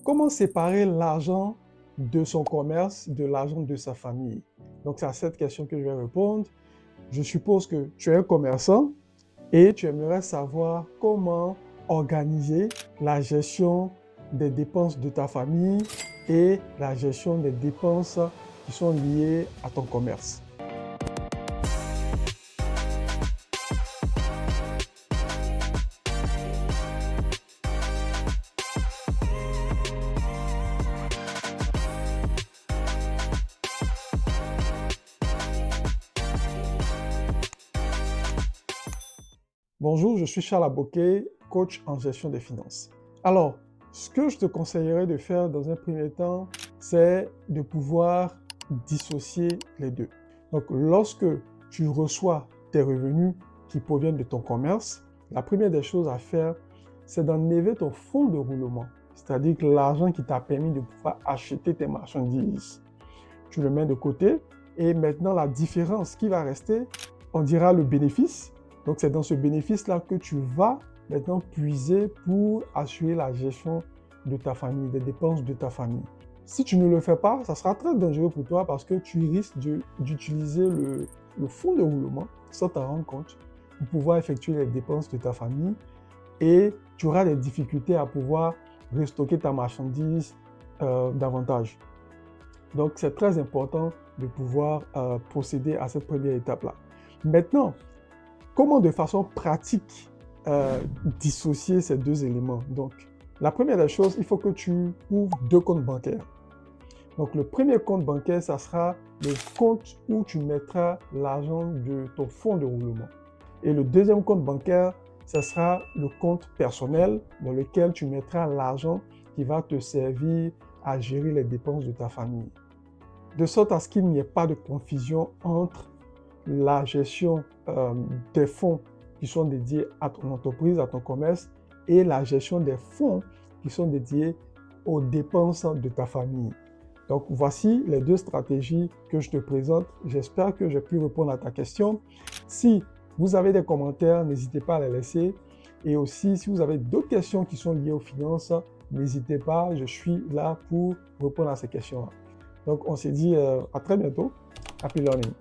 Comment séparer l'argent de son commerce de l'argent de sa famille? Donc, c'est à cette question que je vais répondre. Je suppose que tu es un commerçant et tu aimerais savoir comment organiser la gestion des dépenses de ta famille et la gestion des dépenses qui sont liées à ton commerce. Bonjour, je suis Charles Aboké, coach en gestion des finances. Alors, ce que je te conseillerais de faire dans un premier temps, c'est de pouvoir dissocier les deux. Donc, lorsque tu reçois tes revenus qui proviennent de ton commerce, la première des choses à faire, c'est d'enlever ton fonds de roulement, c'est-à-dire que l'argent qui t'a permis de pouvoir acheter tes marchandises. Tu le mets de côté et maintenant la différence qui va rester, on dira le bénéfice. Donc, c'est dans ce bénéfice-là que tu vas maintenant puiser pour assurer la gestion de ta famille, des dépenses de ta famille. Si tu ne le fais pas, ça sera très dangereux pour toi parce que tu risques d'utiliser le fonds de roulement sans t'en rendre compte pour pouvoir effectuer les dépenses de ta famille et tu auras des difficultés à pouvoir restocker ta marchandise davantage. Donc, c'est très important de pouvoir procéder à cette première étape-là. Maintenant, comment de façon pratique dissocier ces deux éléments? Donc, la première des choses, il faut que tu ouvres deux comptes bancaires. Donc, le premier compte bancaire, ça sera le compte où tu mettras l'argent de ton fonds de roulement. Et le deuxième compte bancaire, ça sera le compte personnel dans lequel tu mettras l'argent qui va te servir à gérer les dépenses de ta famille. De sorte à ce qu'il n'y ait pas de confusion entre la gestion des fonds qui sont dédiés à ton entreprise, à ton commerce, et la gestion des fonds qui sont dédiés aux dépenses de ta famille. Donc, voici les deux stratégies que je te présente. J'espère que j'ai pu répondre à ta question. Si vous avez des commentaires, n'hésitez pas à les laisser. Et aussi, si vous avez d'autres questions qui sont liées aux finances, n'hésitez pas, je suis là pour répondre à ces questions-là. Donc, on se dit à très bientôt. Happy learning!